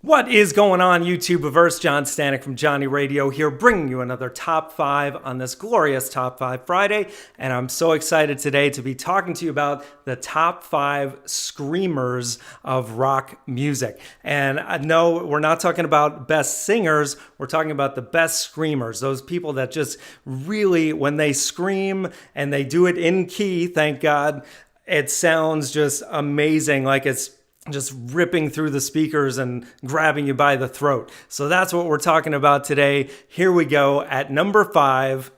What is going on, YouTubeverse? John Stanek from Johnny Radio here, bringing you another Top 5 on this glorious Top 5 Friday. And I'm so excited today to be talking to you about the Top 5 Screamers of rock music. And no, we're not talking about best singers, we're talking about the best screamers. Those people that just really, when they scream and they do it in key, thank God, it sounds just amazing, like it's just ripping through the speakers and grabbing you by the throat. So that's what we're talking about today. Here we go at number 5.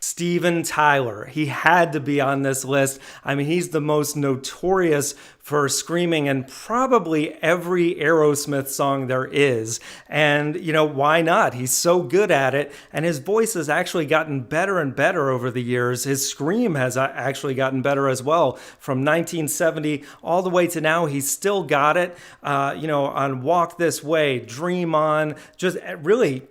Steven Tyler. He had to be on this list. I mean, he's the most notorious for screaming in probably every Aerosmith song there is. And, you know, why not? He's so good at it. And his voice has actually gotten better and better over the years. His scream has actually gotten better as well. From 1970 all the way to now, he's still got it. On Walk This Way, Dream On, just really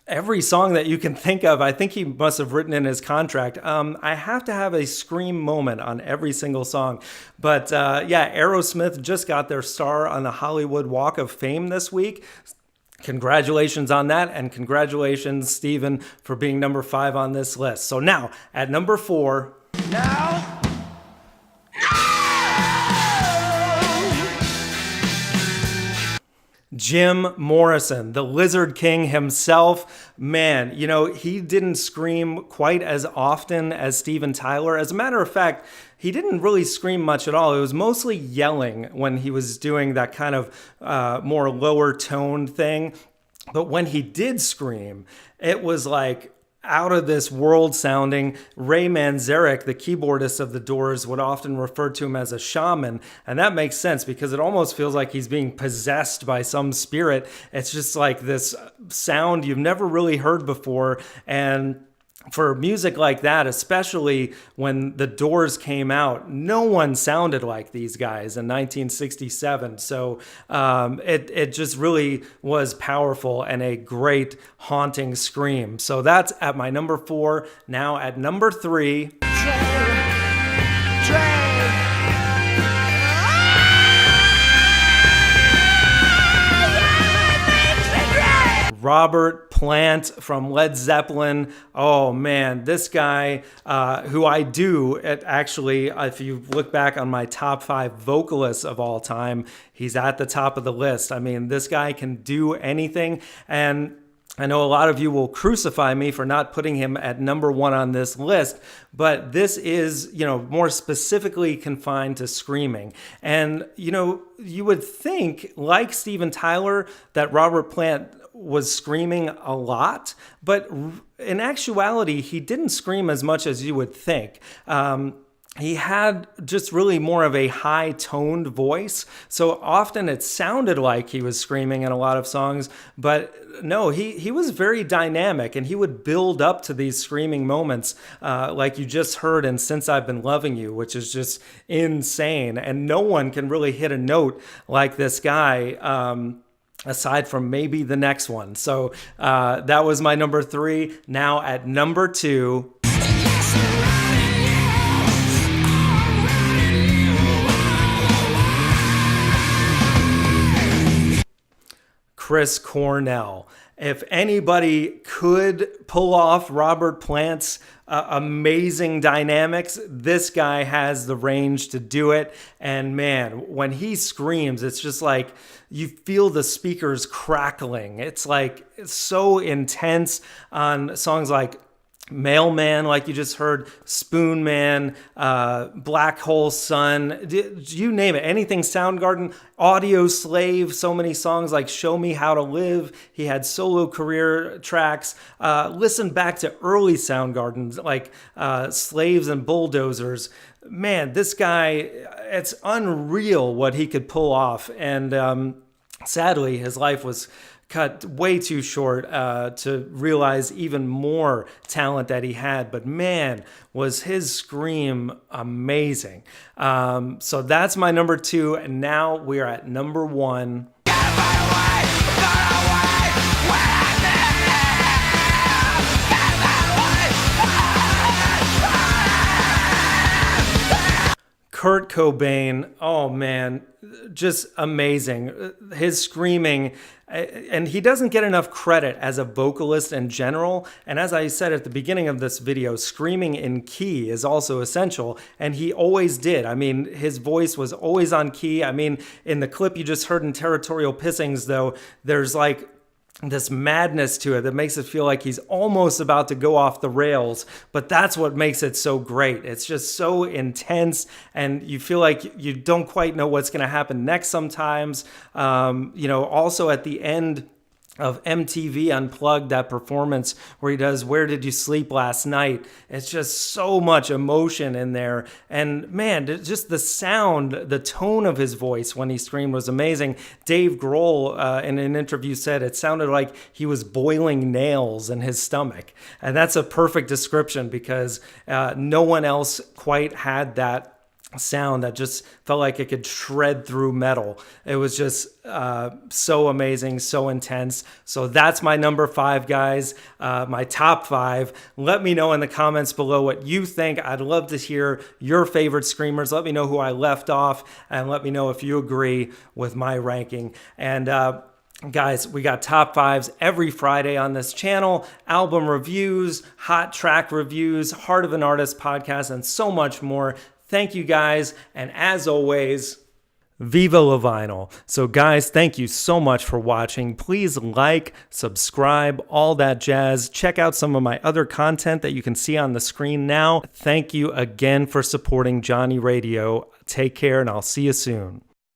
every song that you can think of. I think he must have written in his contract, I have to have a scream moment on every single song. But Aerosmith just got their star on the Hollywood Walk of Fame this week. Congratulations on that, and congratulations, Steven, for being number 5 on this list. So now, at number 4... Now... Jim Morrison, the Lizard King himself. Man, you know, he didn't scream quite as often as Steven Tyler. As a matter of fact, he didn't really scream much at all. It was mostly yelling when he was doing that kind of more lower toned thing. But when he did scream, it was like out of this world sounding. Ray Manzarek, the keyboardist of the Doors, would often refer to him as a shaman. And that makes sense because it almost feels like he's being possessed by some spirit. It's just like this sound you've never really heard before. And for music like that, especially when the Doors came out, no one sounded like these guys in 1967. So it just really was powerful and a great haunting scream. So that's at my number 4. Now at number 3. Robert Plant from Led Zeppelin. Oh man, this guy, who I do, actually, if you look back on my top 5 vocalists of all time, he's at the top of the list. I mean, this guy can do anything. And I know a lot of you will crucify me for not putting him at number 1 on this list, but this is, more specifically confined to screaming. And, you would think, like Steven Tyler, that Robert Plant was screaming a lot, but in actuality, he didn't scream as much as you would think. He had just really more of a high-toned voice, so often it sounded like he was screaming in a lot of songs, but no, he was very dynamic, and he would build up to these screaming moments, like you just heard in Since I've Been Loving You, which is just insane, and no one can really hit a note like this guy, aside from maybe the next one. So that was my number 3. Now at number 2... Chris Cornell. If anybody could pull off Robert Plant's amazing dynamics, this guy has the range to do it. And man, when he screams, it's just like you feel the speakers crackling. It's like it's so intense on songs like Mailman, like you just heard, Spoon Man, Black Hole Sun, you name it, anything Soundgarden, Audio Slave, so many songs like Show Me How to Live. He had solo career tracks. Listen back to early Soundgarden, like Slaves and Bulldozers. Man, this guy, it's unreal what he could pull off. And sadly, his life was cut way too short to realize even more talent that he had. But man, was his scream amazing. So that's my number 2. And now we are at number 1. Kurt Cobain, oh man, just amazing. His screaming, and he doesn't get enough credit as a vocalist in general. And as I said at the beginning of this video, screaming in key is also essential, and he always did. I mean, his voice was always on key. I mean, in the clip you just heard in Territorial Pissings, though, there's like this madness to it that makes it feel like he's almost about to go off the rails, but that's what makes it so great. It's just so intense, and you feel like you don't quite know what's going to happen next sometimes. Also at the end of MTV Unplugged, that performance where he does "Where Did You Sleep Last Night?" It's just so much emotion in there. And man, just the sound, the tone of his voice when he screamed was amazing. Dave Grohl in an interview said it sounded like he was boiling nails in his stomach. And that's a perfect description, because no one else quite had that sound that just felt like it could shred through metal. It was just so amazing, so intense. So that's my number 5, guys. My top 5. Let me know in the comments below what you think. I'd love to hear your favorite screamers. Let me know who I left off, and let me know if you agree with my ranking. And guys, we got top 5s every Friday on this channel, album reviews, hot track reviews, Heart of an Artist podcast, and so much more. Thank you, guys. And as always, Viva La Vinyl. So guys, thank you so much for watching. Please like, subscribe, all that jazz. Check out some of my other content that you can see on the screen now. Thank you again for supporting Johnny Radio. Take care, and I'll see you soon.